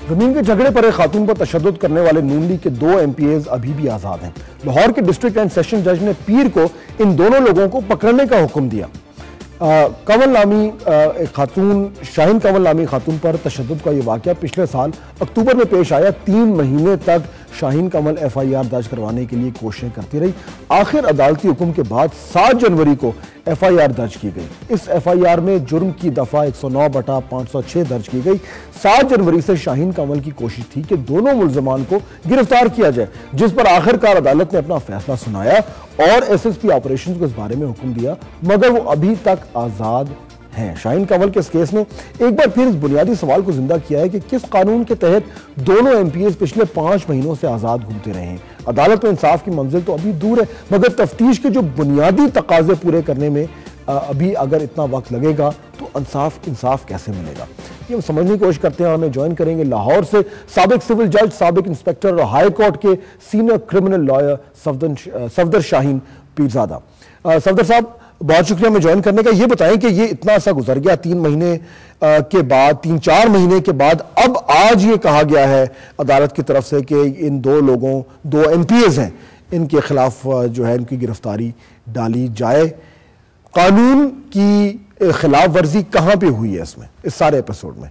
जमीन के झगड़े पर एक खातून पर तशद्दुद करने वाले नून लीग के 2 MPAs अभी भी आजाद हैं। लाहौर के डिस्ट्रिक्ट एंड सेशन जज ने पीर को इन दोनों लोगों को पकड़ने का हुक्म दिया। कंवल नामी एक खातून, शाहीन कंवल नामी खातून पर तशद्दुद का ये वाक़या पिछले साल अक्टूबर में पेश आया। 3 महीने तक शाहीन कंवल FIR दर्ज करवाने के लिए कोशिशें करती रही। आखिर अदालती हुक्म के बाद 7 जनवरी को FIR दर्ज की गई। इस FIR में जुर्म की दफ़ा 109/506 दर्ज की गई। 7 जनवरी से शाहीन कंवल की कोशिश थी कि दोनों मुल्ज़मान को गिरफ्तार किया जाए, जिस पर आखिरकार अदालत ने अपना फैसला सुनाया और SSP ऑपरेशन को इस बारे में हुक्म दिया, मगर वो अभी तक आज़ाद हैं। शाहीन कंवल के इस केस ने एक बार फिर इस बुनियादी सवाल को जिंदा किया है कि किस कानून के तहत दोनों MPAs पिछले 5 महीनों से आज़ाद घूमते रहे हैं। अदालत में इंसाफ की मंजिल तो अभी दूर है, मगर तफ्तीश के जो बुनियादी तकाजे पूरे करने में अभी अगर इतना वक्त लगेगा तो इंसाफ कैसे मिलेगा, ये हम समझने की कोशिश करते हैं। और हमें ज्वाइन करेंगे लाहौर से साबिक सिविल जज, साबिक इंस्पेक्टर और हाई कोर्ट के senior criminal lawyer Safdar Shaheen Pirzada. Safdar साहब, बहुत शुक्रिया हमें ज्वाइन करने का। ये बताएं कि ये इतना ऐसा गुजर गया 3 महीने के बाद, 3-4 महीने के बाद, अब आज ये कहा गया है अदालत की तरफ से कि इन 2 MPAs हैं, इनके खिलाफ जो है इनकी गिरफ्तारी डाली जाए। कानून की खिलाफ वर्जी कहां पे हुई है इसमें, इस सारे एपिसोड में?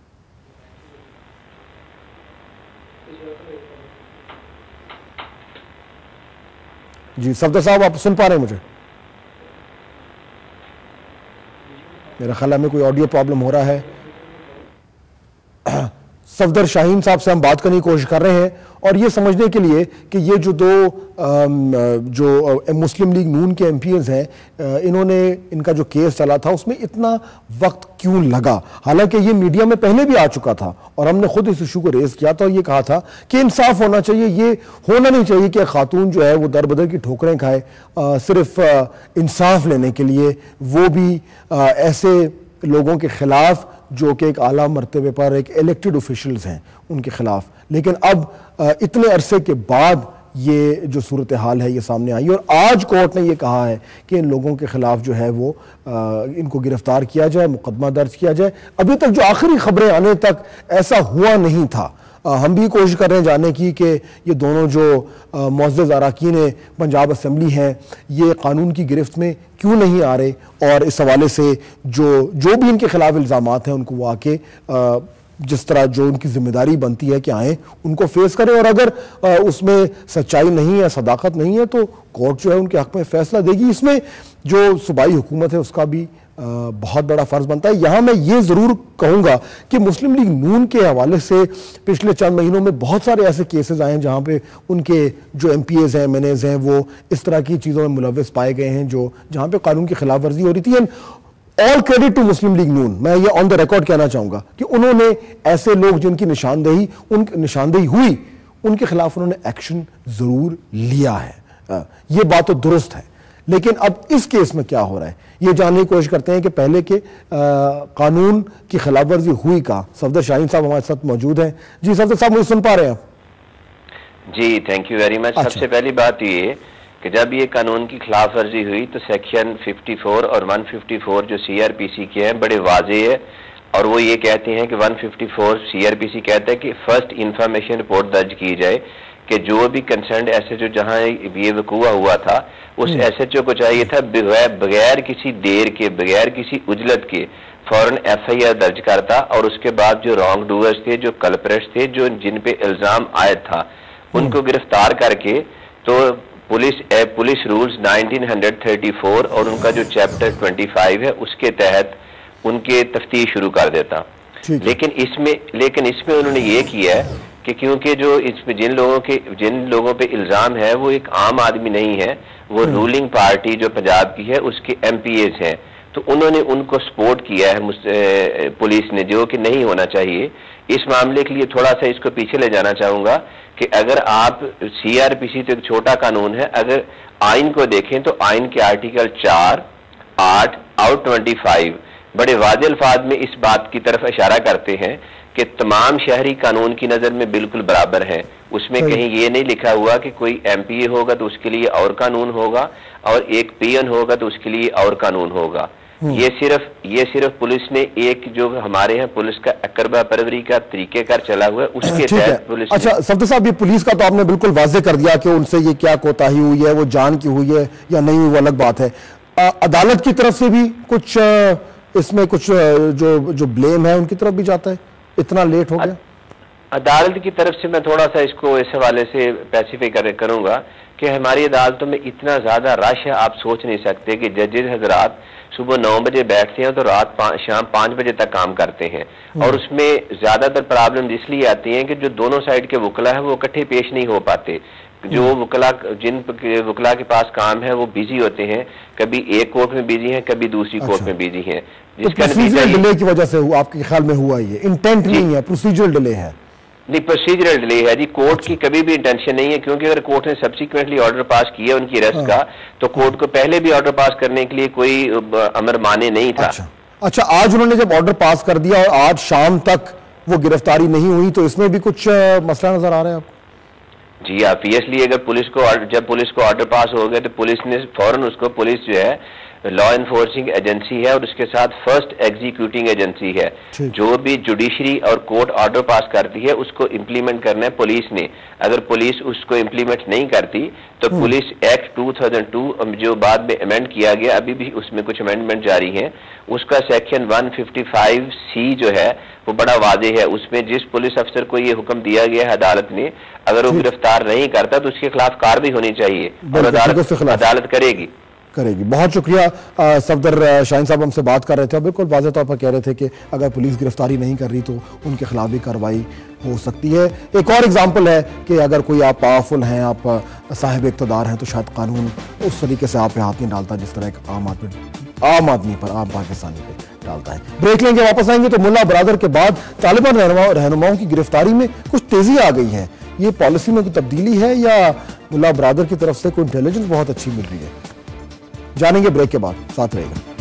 जी सफदर साहब, आप सुन पा रहे हैं मुझे? मेरा ख्याल है हमें कोई ऑडियो प्रॉब्लम हो रहा है। सफदर शाहीन साहब से हम बात करने की कोशिश कर रहे हैं और ये समझने के लिए कि ये जो 2 मुस्लिम लीग नून के MPAs हैं, इनका जो केस चला था उसमें इतना वक्त क्यों लगा? हालांकि ये मीडिया में पहले भी आ चुका था और हमने खुद इस इशू को रेज किया था और ये कहा था कि इंसाफ होना चाहिए। ये होना नहीं चाहिए कि खातून जो है वो दर बदर की ठोकरें खाए सिर्फ इंसाफ लेने के लिए, वो भी ऐसे लोगों के खिलाफ जो कि एक आला मर्तबे पर एक इलेक्टेड ऑफिशियल्स हैं उनके खिलाफ। लेकिन अब इतने अरसे के बाद ये जो सूरत हाल है ये सामने आई और आज कोर्ट ने ये कहा है कि इन लोगों के खिलाफ जो है वो इनको गिरफ्तार किया जाए, मुकदमा दर्ज किया जाए। अभी तक जो आखिरी खबरें आने तक ऐसा हुआ नहीं था। हम भी कोशिश कर रहे हैं जानने की कि ये दोनों जो मुअज़्ज़ज़ अरकान पंजाब असम्बली हैं, ये कानून की गिरफ्त में क्यों नहीं आ रहे, और इस हवाले से जो भी इनके खिलाफ इल्ज़ामात हैं उनको वो आके जिस तरह जो उनकी जिम्मेदारी बनती है कि आए उनको फेस करें, और अगर उसमें सच्चाई नहीं है, सदाकत नहीं है, तो कोर्ट जो है उनके हक में फैसला देगी। इसमें जो सूबाई हुकूमत है उसका भी बहुत बड़ा फर्ज बनता है। यहां मैं ये जरूर कहूंगा कि मुस्लिम लीग नून के हवाले से पिछले चंद महीनों में बहुत सारे ऐसे केसेस आए हैं जहां पे उनके जो MPAs हैं, MNAs हैं, वो इस तरह की चीजों में मुलव्वस पाए गए हैं जहां पे कानून की खिलाफ वर्जी हो रही थी। And all credit to Muslim League Noon, मैं ये ऑन द रिकॉर्ड कहना चाहूंगा कि उन्होंने ऐसे लोग जिनकी निशानदेही हुई उनके खिलाफ उन्होंने एक्शन जरूर लिया है। ये बात तो दुरुस्त है, लेकिन अब इस केस में क्या हो रहा है ये जानने की कोशिश करते हैं कि पहले के कानून की खिलाफ वर्जी हुई का। सफदर शाहीन साहब हमारे साथ मौजूद हैं। जी सफदर साहब, मुझे सुन पा रहे हैं आप? जी थैंक यू वेरी मच। सबसे पहली बात ये कि जब ये कानून की खिलाफ वर्जी हुई तो सेक्शन 54 और 154 जो CRPC के हैं बड़े वाजे है, और वो ये कहते हैं कि 154 CRPC कहता है कि फर्स्ट इंफॉर्मेशन रिपोर्ट दर्ज की जाए कि जो भी कंसर्न SHO जहां ये वकूआ हुआ था उस SHO को चाहिए था बगैर किसी देर के, बगैर किसी उजलत के फौरन FIR दर्ज करता, और उसके बाद जो रॉन्ग डूअर्स थे, जो कल्प्रेट्स थे, जो जिन पे इल्जाम आयद था, उनको गिरफ्तार करके तो पुलिस रूल्स 1934 और उनका जो चैप्टर 25 है उसके तहत उनके तफ्तीश शुरू कर देता। लेकिन इसमें उन्होंने ये किया है कि क्योंकि जो इसमें जिन लोगों पे इल्जाम है वो एक आम आदमी नहीं है, वो रूलिंग पार्टी जो पंजाब की है उसके MPAs हैं, तो उन्होंने उनको सपोर्ट किया है पुलिस ने, जो कि नहीं होना चाहिए। इस मामले के लिए थोड़ा सा इसको पीछे ले जाना चाहूंगा कि अगर आप CRPC तो एक छोटा कानून है, अगर आइन को देखें तो आइन के आर्टिकल 4, 8 और 25 बड़े वाज़ेह अल्फाज में इस बात की तरफ इशारा करते हैं कि तमाम शहरी कानून की नज़र में बिल्कुल बराबर हैं। उसमें कहीं ये नहीं लिखा हुआ कि कोई MPA होगा तो उसके लिए और कानून होगा और एक PN होगा तो उसके लिए और कानून होगा। ये सिर्फ पुलिस ने एक जो हमारे यहाँ पुलिस का अकरबा परवरी का तरीकेकार चला हुआ है उसके तहत पुलिस। अच्छा सफदर साहब, ये पुलिस का तो आपने बिल्कुल वाजे कर दिया कि उनसे ये क्या कोताही हुई है, वो जान की हुई है या नहीं हुई वो अलग बात है। अदालत की तरफ से भी कुछ इसमें कुछ जो ब्लेम है उनकी तरफ भी जाता है, इतना लेट हो गया। अदालत की तरफ से मैं थोड़ा सा इसको इस हवाले से स्पेसिफाई करूंगा कि हमारी अदालतों में इतना ज्यादा रश है, आप सोच नहीं सकते कि जजेस हजरात सुबह 9 बजे बैठते हैं तो रात शाम 5 बजे तक काम करते हैं। और उसमें ज्यादातर प्रॉब्लम इसलिए आती है कि जो दोनों साइड के वकला है वो इकट्ठे पेश नहीं हो पाते। जो वकला जिन वकला के पास काम है वो बिजी होते हैं, कभी एक कोर्ट में बिजी हैं, कभी दूसरी कोर्ट में बिजी हैं, जिसका प्रोसीजरल डिले की वजह से आपके ख्याल में हुआ, ये इंटेंट नहीं है, प्रोसीजरल डिले है। नहीं, प्रोसीजरल डिले है जी, कोर्ट की कभी भी इंटेंशन नहीं है, क्योंकि अगर कोर्ट ने सब्सिक्वेंटली ऑर्डर पास किया उनकी अरेस्ट का तो कोर्ट को पहले भी ऑर्डर पास करने के लिए कोई अमर माने नहीं था। अच्छा, आज उन्होंने जब ऑर्डर पास कर दिया और आज शाम तक वो गिरफ्तारी नहीं हुई तो इसमें भी कुछ मसला नजर आ रहा है आपको? जी ऑब्वियसली, अगर जब पुलिस को ऑर्डर पास हो गया तो पुलिस ने फौरन उसको, पुलिस जो है लॉ एनफोर्सिंग एजेंसी है और उसके साथ फर्स्ट एग्जीक्यूटिंग एजेंसी है, जो भी जुडिशरी और कोर्ट ऑर्डर पास करती है उसको इम्प्लीमेंट करना है पुलिस ने। अगर पुलिस उसको इम्प्लीमेंट नहीं करती तो पुलिस एक्ट 2002 जो बाद में अमेंड किया गया, अभी भी उसमें कुछ अमेंडमेंट जारी हैं, उसका सेक्शन 155C जो है वो बड़ा वाजे है। उसमें जिस पुलिस अफसर को ये हुक्म दिया गया है अदालत ने, अगर वो गिरफ्तार नहीं करता तो उसके खिलाफ कार्रवाई होनी चाहिए और अदालत करेगी। बहुत शुक्रिया सफदर शाहीन साहब, हमसे बात कर रहे थे और बिल्कुल वाज़ेह तौर पर कह रहे थे कि अगर पुलिस गिरफ्तारी नहीं कर रही तो उनके खिलाफ भी कार्रवाई हो सकती है। एक और एग्जांपल है कि अगर कोई आप पावरफुल हैं, आप साहिब इक़्तिदार हैं तो शायद कानून उस तरीके से आप पे हाथ नहीं डालता जिस तरह एक आम आदमी पर, आम पाकिस्तानी पे डालता है। ब्रेक लेंगे, वापस आएंगे तो मुल्ला बरादर के बाद तालिबान रहनुमाओं की गिरफ्तारी में कुछ तेजी आ गई है। ये पॉलिसी में कोई तब्दीली है या मुल्ला बरादर की तरफ से कोई इंटेलिजेंस बहुत अच्छी मिल रही है? जानेंगे ब्रेक के बाद, साथ रहेगा।